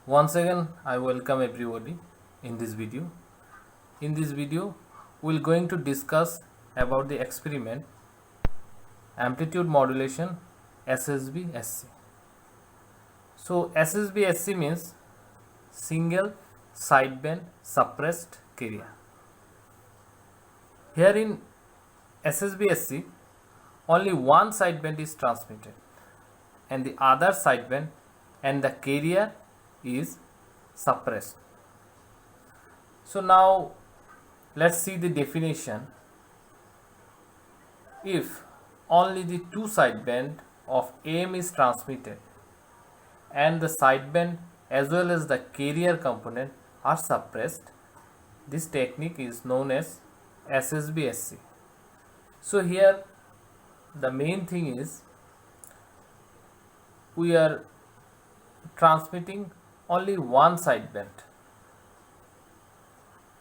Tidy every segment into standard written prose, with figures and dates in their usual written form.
Once again, I welcome everybody in this video. In this video, we're going to discuss about the experiment amplitude modulation SSB-SC. So SSB-SC means single sideband suppressed carrier. Here in SSB-SC, only one sideband is transmitted and the other sideband and the carrier is suppressed. So now let's see the definition. If only the two sideband of AM is transmitted and the sideband as well as the carrier component are suppressed, this technique is known as SSB-SC. So here the main thing is we are transmitting only one sideband.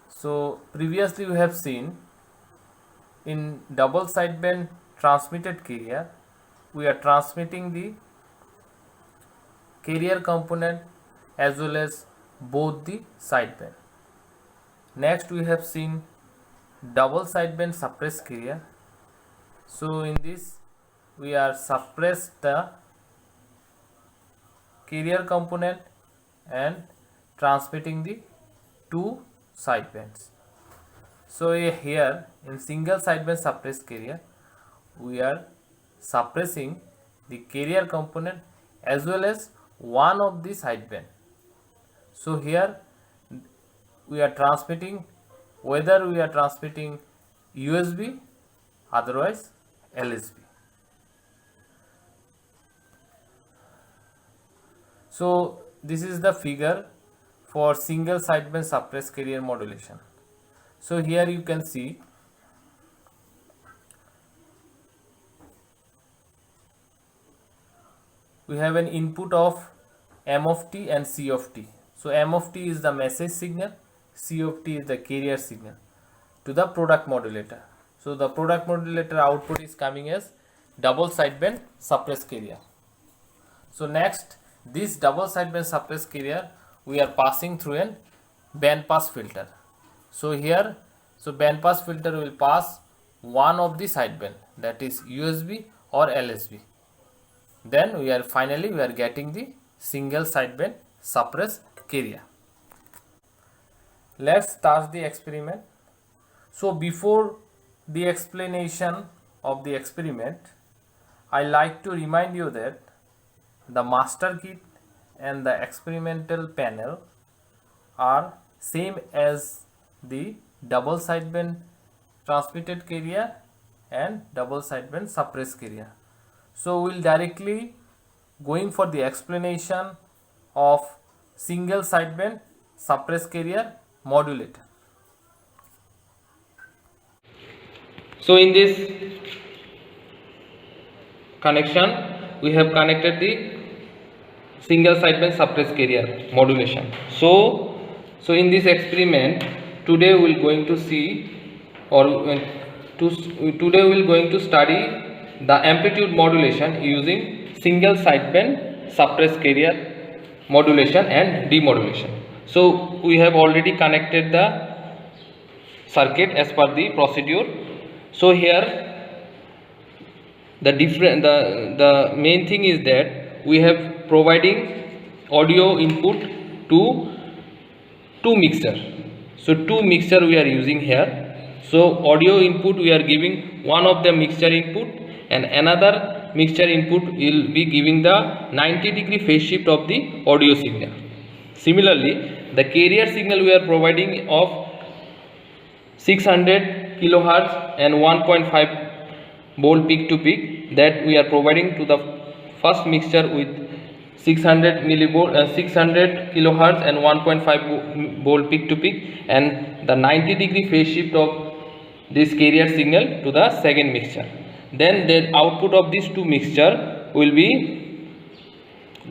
So previously we have seen in double sideband transmitted carrier, we are transmitting the carrier component as well as both the sideband. Next we have seen double sideband suppressed carrier. So in this we are suppress the carrier component and transmitting the two sidebands. So here in single sideband suppressed carrier, we are suppressing the carrier component as well as one of the sideband. So here we are transmitting, whether we are transmitting USB, otherwise LSB. So this is the figure for single sideband suppressed carrier modulation. So here you can see we have an input of M of t and C of t. So M of t is the message signal, C of t is the carrier signal to the product modulator. So the product modulator output is coming as double sideband suppressed carrier. So next, this double sideband suppressed carrier we are passing through a band pass filter. So here, so band pass filter will pass one of the sideband, that is USB or LSB. Then we are finally getting the single sideband suppressed carrier. Let's start the experiment. So before the explanation of the experiment, I like to remind you that the master kit and the experimental panel are same as the double sideband transmitted carrier and double sideband suppressed carrier. So we'll directly going for the explanation of single sideband suppressed carrier modulator. So in this connection we have connected the single sideband suppressed carrier modulation. So in this experiment today we will going to see today we will going to study the amplitude modulation using single sideband suppressed carrier modulation and demodulation. So we have already connected the circuit as per the procedure. So here the main thing is that we have providing audio input to two mixer. So two mixer we are using here. So audio input we are giving one of the mixture input and another mixture input will be giving the 90-degree phase shift of the audio signal. Similarly, the carrier signal we are providing of 600 kilohertz and 1.5 volt peak to peak, that we are providing to the first mixture with 600 kilohertz and 1.5 volt peak to peak, and the 90-degree phase shift of this carrier signal to the second mixture. Then the output of these two mixture will be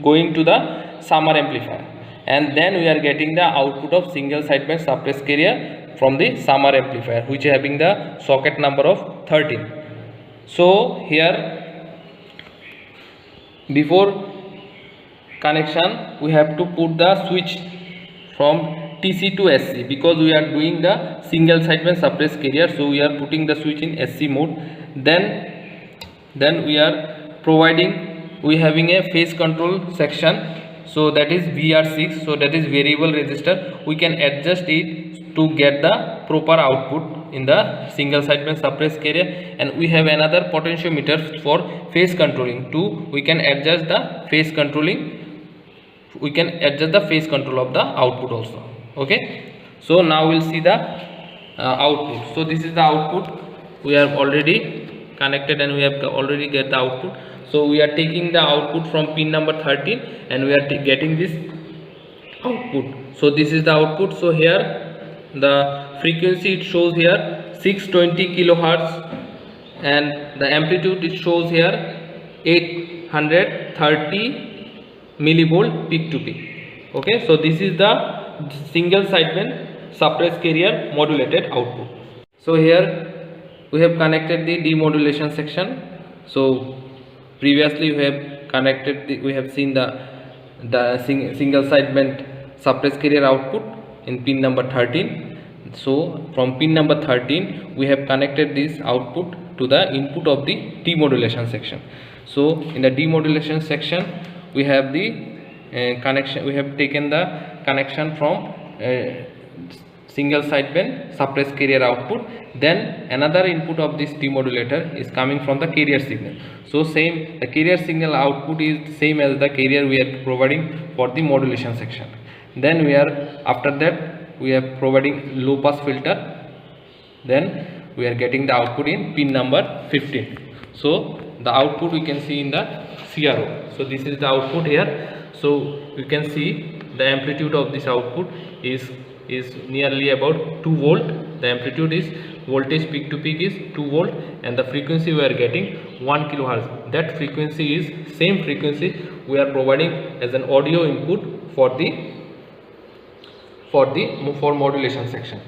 going to the summer amplifier, and then we are getting the output of single sideband suppressed carrier from the summer amplifier, which is having the socket number of 13. So here before connection we have to put the switch from TC to SC, because we are doing the single sideband suppressed carrier, so we are putting the switch in SC mode. Then we are providing, we having a phase control section, so that is VR6, so that is variable resistor. We can adjust it to get the proper output in the single sideband suppressed carrier. And we have another potentiometer for phase controlling too. We can adjust the phase controlling, we can adjust the phase control of the output also. Okay, so now we'll see the output. So this is the output we have already connected, and we have already get the output. So we are taking the output from pin number 13 and we are getting this output. So this is the output. So here the frequency it shows here 620 kilohertz, and the amplitude it shows here 830 millivolt peak to peak. Okay, so this is the single sideband suppressed carrier modulated output. So here we have connected the demodulation section. So previously we have connected we have seen the single sideband suppressed carrier output in pin number 13. So from pin number 13 we have connected this output to the input of the demodulation section. So in the demodulation section we have the connection, we have taken the connection from single sideband suppressed carrier output. Then another input of this demodulator is coming from the carrier signal. So same, the carrier signal output is same as the carrier we are providing for the modulation section. Then we are, after that we are providing low pass filter, then we are getting the output in pin number 15. So the output we can see in the CRO. So this is the output here. So you can see the amplitude of this output is nearly about 2 volt. The amplitude is, voltage peak to peak is 2 volt, and the frequency we are getting 1 kilohertz. That frequency is same frequency we are providing as an audio input for modulation section.